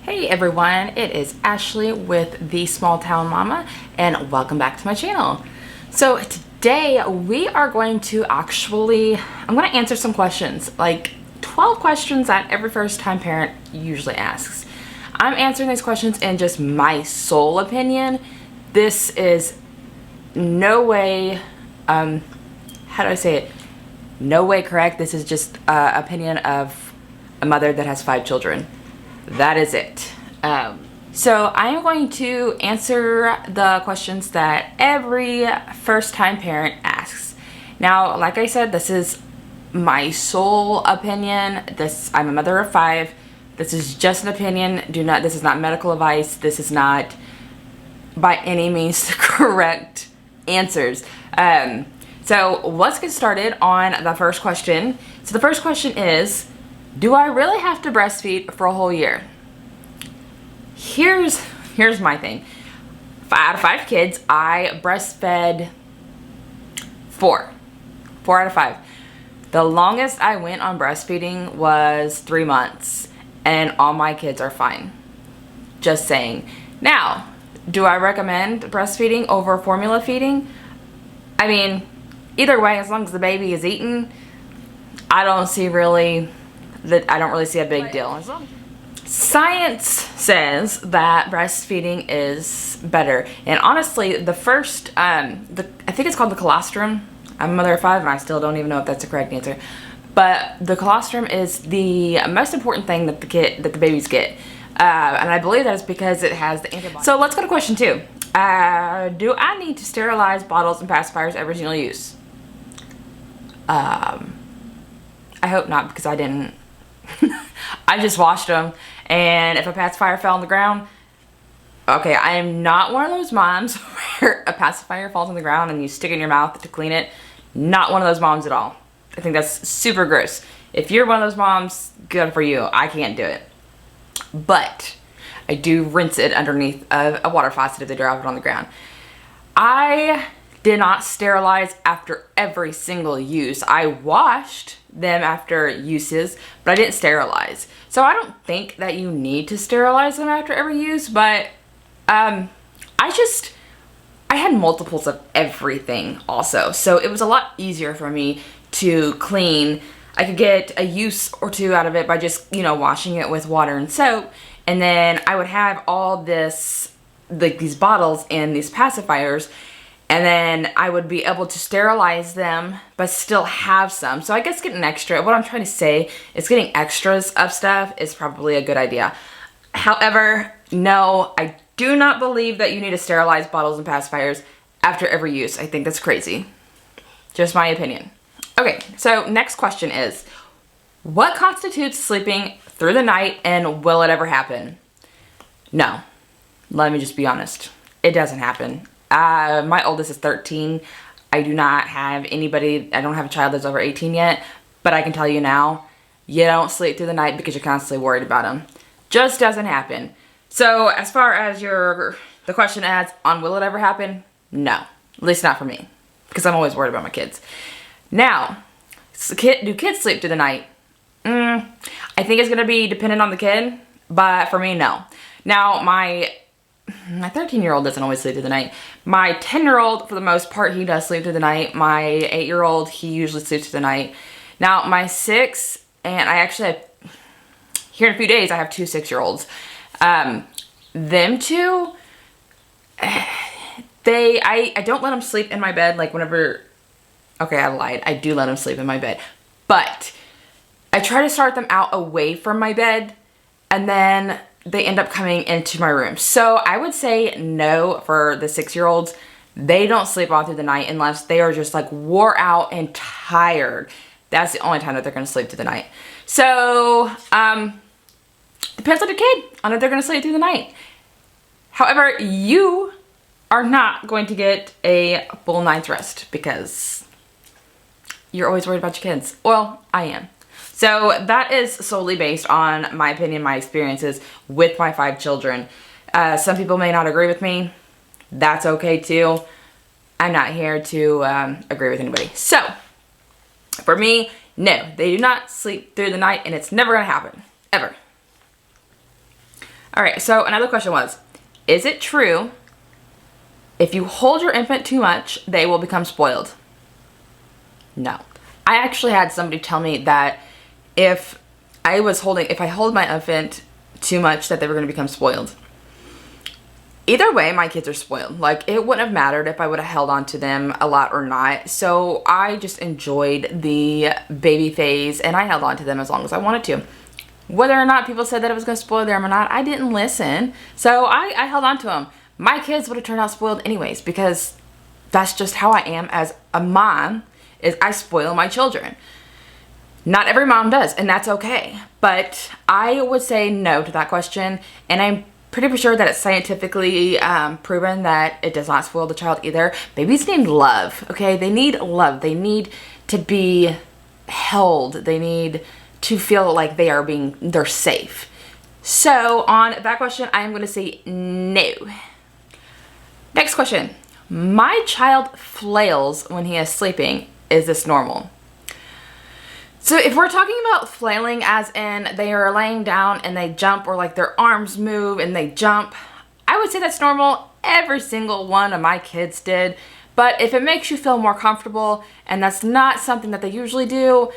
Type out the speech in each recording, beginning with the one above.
Hey everyone, it is Ashley with The Small Town Mama and welcome back to my channel. So today we are going to I'm going to answer some questions, like 12 questions that every first time parent usually asks. I'm answering these questions in just my sole opinion. This is no way, how do I say it? No way correct. This is just opinion of a mother that has 5 children. That is it. So I am going to answer the questions that every first-time parent asks. Now, like I said, this is my sole opinion. I'm a mother of 5. This is just an opinion. This is not medical advice. This is not by any means the correct answers. So let's get started on the first question. So the first question is, do I really have to breastfeed for a whole year? Here's my thing. Out of 5 kids, I breastfed 4 out of 5. The longest I went on breastfeeding was 3 months, and all my kids are fine. Just saying. Now, do I recommend breastfeeding over formula feeding? I mean, either way, as long as the baby is eating, I don't really see a big deal. Science says that breastfeeding is better, and honestly, the first, I think it's called the colostrum. I'm a mother of 5, and I still don't even know if that's the correct answer. But the colostrum is the most important thing that the babies get, and I believe that is because it has the antibodies. So let's go to question 2. Do I need to sterilize bottles and pacifiers every single use? I hope not, because I didn't. I just washed them, and if a pacifier fell on the ground, okay, I am not one of those moms where a pacifier falls on the ground and you stick it in your mouth to clean it. Not one of those moms at all. I think that's super gross. If you're one of those moms, good for you. I can't do it. But I do rinse it underneath a water faucet if they drop it on the ground. I did not sterilize after every single use. I washed them after uses, but I didn't sterilize. So I don't think that you need to sterilize them after every use, but I had multiples of everything also. So it was a lot easier for me to clean. I could get a use or 2 out of it by just, washing it with water and soap. And then I would have all this, like these bottles and these pacifiers, and then I would be able to sterilize them, but still have some. So I guess getting extra, what I'm trying to say is getting extras of stuff is probably a good idea. However, no, I do not believe that you need to sterilize bottles and pacifiers after every use. I think that's crazy. Just my opinion. Okay, so next question is, what constitutes sleeping through the night, and will it ever happen? No, let me just be honest. It doesn't happen. My oldest is 13. I don't have a child that's over 18 yet, but I can tell you now, you don't sleep through the night because you're constantly worried about them. Just doesn't happen. So as far as the question as on will it ever happen? No, at least not for me, because I'm always worried about my kids. Now, do kids sleep through the night? I think it's going to be dependent on the kid, but for me, no. Now, my 13-year-old doesn't always sleep through the night. My 10-year-old, for the most part, he does sleep through the night. My 8-year-old, he usually sleeps through the night. Now, my 6, and I actually have, here in a few days, I have 2 6-year-olds. Them 2, I don't let them sleep in my bed, like whenever, okay, I lied. I do let them sleep in my bed. But I try to start them out away from my bed, and then they end up coming into my room. So I would say no for the 6-year-olds. They don't sleep all through the night unless they are just like wore out and tired. That's the only time that they're going to sleep through the night. So, depends on the kid on if they're going to sleep through the night. However, you are not going to get a full night's rest because you're always worried about your kids. Well, I am. So that is solely based on my opinion, my experiences with my 5 children. Some people may not agree with me. That's okay too. I'm not here to agree with anybody. So for me, no, they do not sleep through the night, and it's never going to happen. Ever. All right, so another question was, is it true if you hold your infant too much, they will become spoiled? No. I actually had somebody tell me that if I hold my infant too much, that they were going to become spoiled. Either way, my kids are spoiled. Like, it wouldn't have mattered if I would have held on to them a lot or not. So I just enjoyed the baby phase, and I held on to them as long as I wanted to. Whether or not people said that it was going to spoil them or not, I didn't listen. So I held on to them. My kids would have turned out spoiled anyways, because that's just how I am as a mom, is I spoil my children. Not every mom does, and that's okay. But I would say no to that question, and I'm pretty sure that it's scientifically proven that it does not spoil the child either. Babies need love, okay? They need love. They need to be held. They need to feel like they're safe. So on that question, I am going to say no. Next question. My child flails when he is sleeping. Is this normal? So if we're talking about flailing as in they are laying down and they jump, or like their arms move and they jump, I would say that's normal. Every single one of my kids did. But if it makes you feel more comfortable and that's not something that they usually do,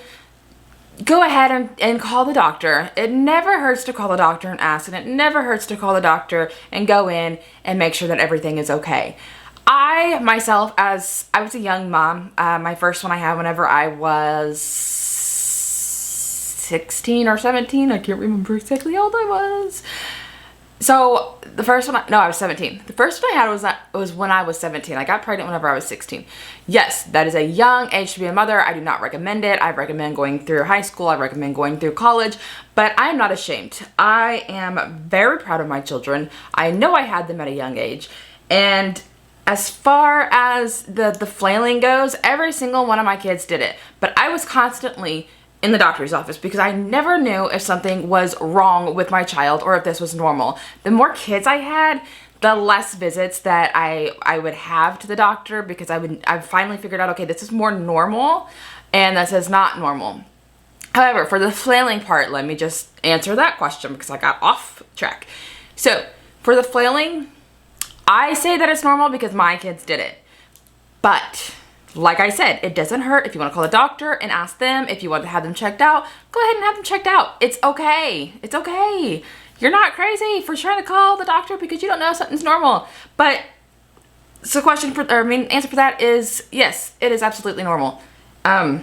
go ahead and call the doctor. It never hurts to call the doctor and ask, and it never hurts to call the doctor and go in and make sure that everything is okay. I, myself, as I was a young mom, my first one I had whenever I was 16 or 17. I can't remember exactly how old I was. So the first one, I was 17. The first one I had was when I was 17. I got pregnant whenever I was 16. Yes, that is a young age to be a mother. I do not recommend it. I recommend going through high school. I recommend going through college, but I'm not ashamed. I am very proud of my children. I know I had them at a young age. And as far as the flailing goes, every single one of my kids did it. But I was constantly in the doctor's office because I never knew if something was wrong with my child or if this was normal. The more kids I had, the less visits that I would have to the doctor, because I finally figured out, okay, this is more normal and this is not normal. However, for the flailing part, let me just answer that question because I got off track. So for the flailing, I say that it's normal because my kids did it. But like I said, it doesn't hurt. If you want to call the doctor and ask them, if you want to have them checked out, go ahead and have them checked out. It's okay. It's okay. You're not crazy for trying to call the doctor because you don't know if something's normal. But so answer for that is yes, it is absolutely normal. At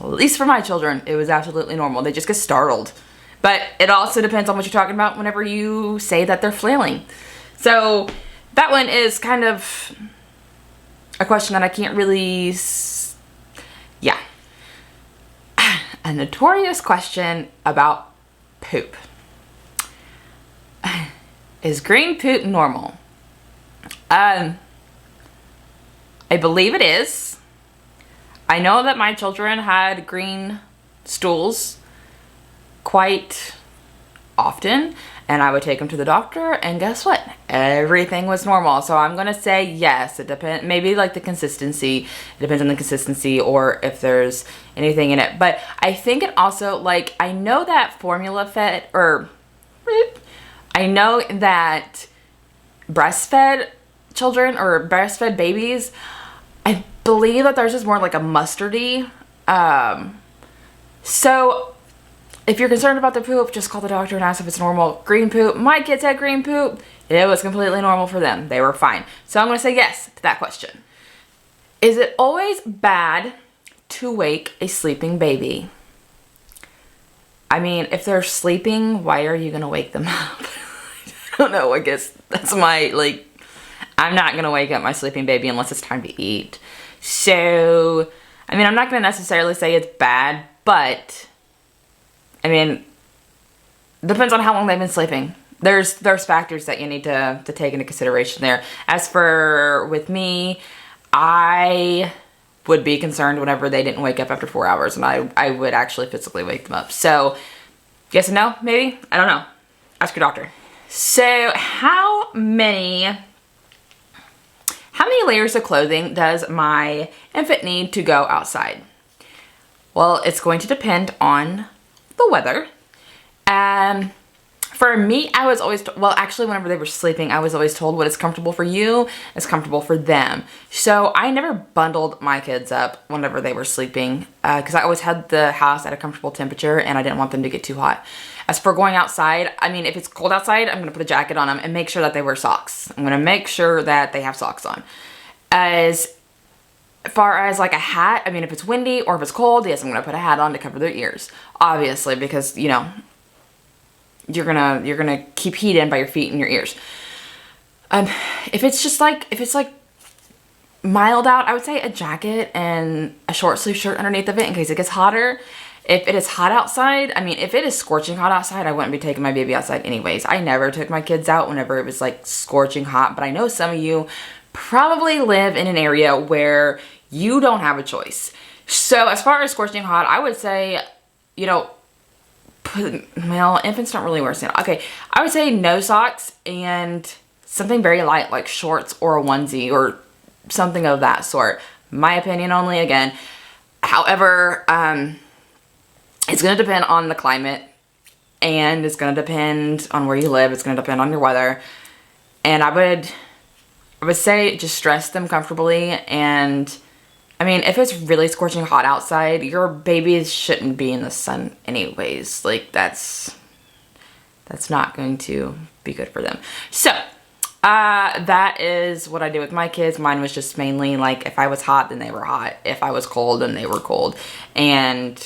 least for my children, it was absolutely normal. They just get startled. But it also depends on what you're talking about whenever you say that they're flailing. So that one is kind of a question that I can't really, yeah. A notorious question about poop. Is green poop normal? I believe it is. I know that my children had green stools quite often, and I would take them to the doctor, and guess what? Everything was normal. So I'm gonna say yes. It depends, maybe like the consistency. It depends on the consistency or if there's anything in it. But I think it also, like, I know that formula fed, or I know that breastfed children or breastfed babies, I believe that theirs is more like a mustardy. So if you're concerned about the poop, just call the doctor and ask if it's normal. Green poop, my kids had green poop. It was completely normal for them. They were fine. So I'm going to say yes to that question. Is it always bad to wake a sleeping baby? I mean, if they're sleeping, why are you going to wake them up? I don't know. I guess that's my, I'm not going to wake up my sleeping baby unless it's time to eat. So, I mean, I'm not going to necessarily say it's bad, but I mean, depends on how long they've been sleeping. There's factors that you need to take into consideration there. As for with me, I would be concerned whenever they didn't wake up after 4 hours, and I would actually physically wake them up. So yes and no, maybe? I don't know. Ask your doctor. So how many layers of clothing does my infant need to go outside? Well, it's going to depend on the weather. For me, I was always, well, actually, whenever they were sleeping, I was always told what is comfortable for you is comfortable for them. So I never bundled my kids up whenever they were sleeping because I always had the house at a comfortable temperature and I didn't want them to get too hot. As for going outside, I mean, if it's cold outside, I'm going to put a jacket on them and make sure that they wear socks. I'm going to make sure that they have socks on. As far as like a hat, I mean, if it's windy or if it's cold, yes, I'm going to put a hat on to cover their ears. Obviously, because, you know, you're gonna keep heat in by your feet and your ears. If it's like mild out, I would say a jacket and a short sleeve shirt underneath of it in case it gets hotter. If it is hot outside, I mean, if it is scorching hot outside, I wouldn't be taking my baby outside anyways. I never took my kids out whenever it was like scorching hot, but I know some of you probably live in an area where you don't have a choice. So as far as scorching hot, I would say, you know, well, infants don't really wear sandals. Okay, I would say no socks and something very light like shorts or a onesie or something of that sort. My opinion only, again. However, it's going to depend on the climate and it's going to depend on where you live. It's going to depend on your weather. And I would say just dress them comfortably. And I mean, if it's really scorching hot outside, your babies shouldn't be in the sun anyways. Like that's not going to be good for them. So that is what I do with my kids. Mine was just mainly like if I was hot, then they were hot. If I was cold, then they were cold. And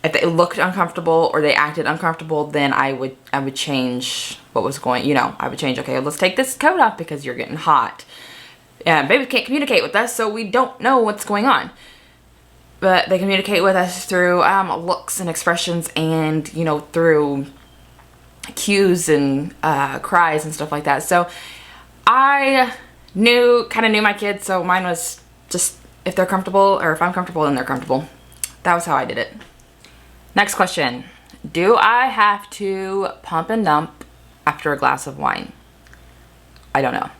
if they looked uncomfortable or they acted uncomfortable, then I would change what was going, you know, I would change, okay, let's take this coat off because you're getting hot. Babies can't communicate with us, so we don't know what's going on. But they communicate with us through looks and expressions and, you know, through cues and cries and stuff like that. So I kind of knew my kids, so mine was just if they're comfortable or if I'm comfortable, then they're comfortable. That was how I did it. Next question. Do I have to pump and dump after a glass of wine? I don't know.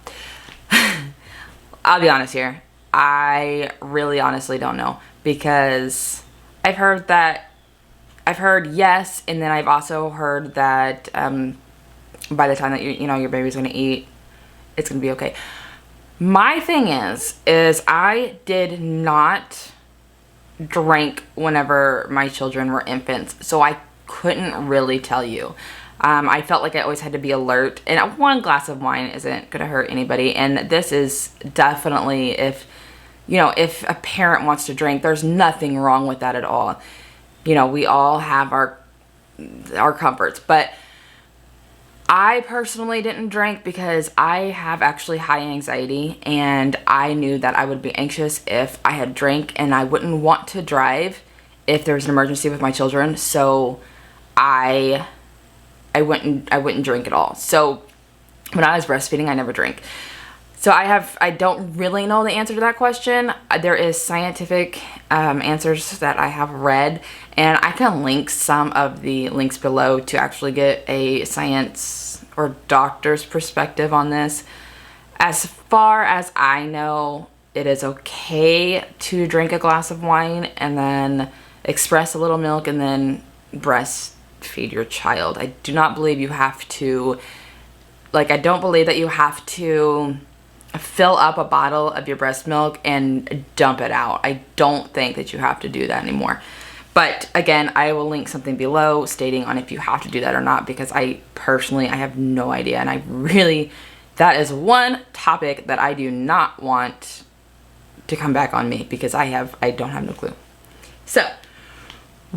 I'll be honest here. I really honestly don't know because I've heard yes, and then I've also heard that by the time that you know your baby's gonna eat, it's gonna be okay. My thing is I did not drink whenever my children were infants, so I couldn't really tell you. I felt like I always had to be alert, and one glass of wine isn't gonna hurt anybody, and this is definitely if a parent wants to drink, there's nothing wrong with that at all. You know, we all have our comforts, but I personally didn't drink because I have actually high anxiety, and I knew that I would be anxious if I had drank, and I wouldn't want to drive if there was an emergency with my children, so I wouldn't drink at all. So when I was breastfeeding, I never drank. So I don't really know the answer to that question. There is scientific answers that I have read, and I can link some of the links below to actually get a science or doctor's perspective on this. As far as I know, it is okay to drink a glass of wine and then express a little milk and then breastfeed your child. I do not believe you have to, I don't believe that you have to fill up a bottle of your breast milk and dump it out. I don't think that you have to do that anymore. But again, I will link something below stating on if you have to do that or not, because I have no idea. And that is one topic that I do not want to come back on me, because I don't have no clue. So,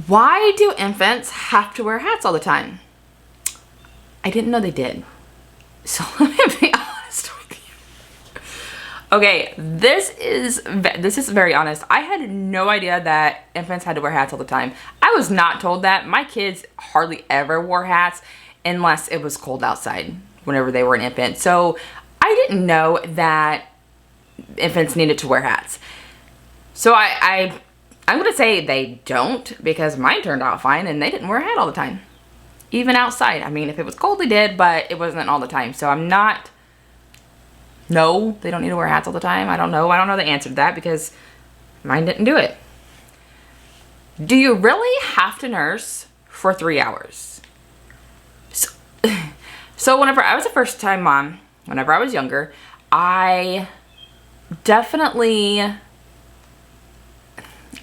why do infants have to wear hats all the time? I didn't know they did. So let me be honest with you. Okay, this is very honest. I had no idea that infants had to wear hats all the time. I was not told that. My kids hardly ever wore hats unless it was cold outside whenever they were an infant. So I didn't know that infants needed to wear hats. So I'm going to say they don't, because mine turned out fine and they didn't wear a hat all the time. Even outside. I mean, if it was cold, they did, but it wasn't all the time. So no, they don't need to wear hats all the time. I don't know the answer to that because mine didn't do it. Do you really have to nurse for 3 hours? So whenever I was a first-time mom, whenever I was younger, I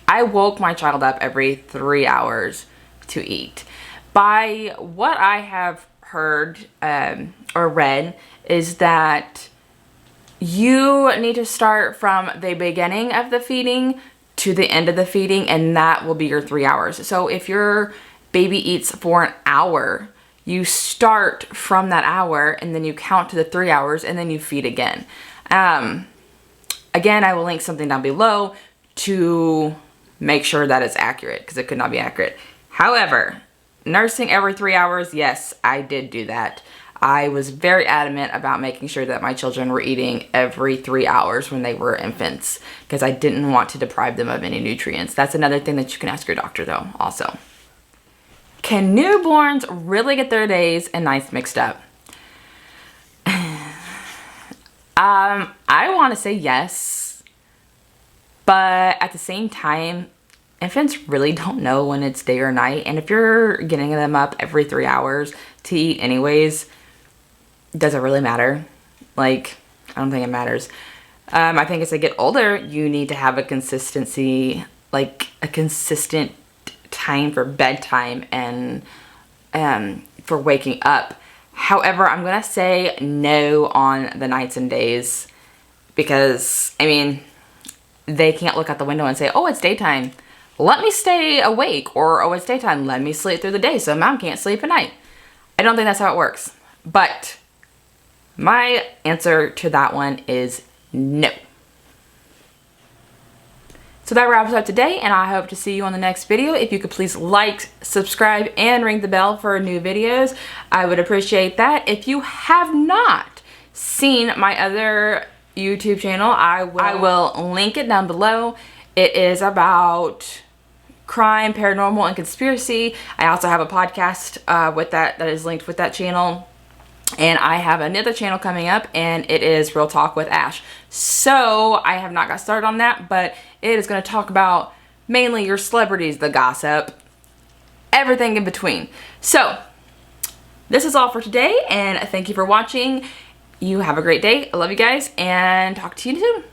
woke my child up every 3 hours to eat. By what I have heard or read is that you need to start from the beginning of the feeding to the end of the feeding, and that will be your 3 hours. So if your baby eats for an hour, you start from that hour and then you count to the 3 hours and then you feed again. Again, I will link something down below to make sure that it's accurate, because it could not be accurate. However, nursing every 3 hours, yes, I did do that. I was very adamant about making sure that my children were eating every 3 hours when they were infants, because I didn't want to deprive them of any nutrients. That's another thing that you can ask your doctor though, also. Can newborns really get their days and nights mixed up? I want to say yes, but at the same time, infants really don't know when it's day or night, and if you're getting them up every 3 hours to eat anyways, does it really matter? Like, I don't think it matters. I think as they get older, you need to have a consistency, like a consistent time for bedtime and for waking up. However, I'm gonna say no on the nights and days, because I mean, they can't look out the window and say, oh, it's daytime, let me stay awake, or oh, it's daytime, let me sleep through the day so mom can't sleep at night. I don't think that's how it works, but my answer to that one is no. So that wraps up today, and I hope to see you on the next video. If you could please like, subscribe, and ring the bell for new videos, I would appreciate that. If you have not seen my other YouTube channel, I will link it down below. It is about crime, paranormal, and conspiracy. I also have a podcast with that is linked with that channel. And I have another channel coming up, and it is Real Talk with Ash. So I have not got started on that, but it is going to talk about mainly your celebrities, the gossip, everything in between. So this is all for today, and thank you for watching. You have a great day. I love you guys, and talk to you soon.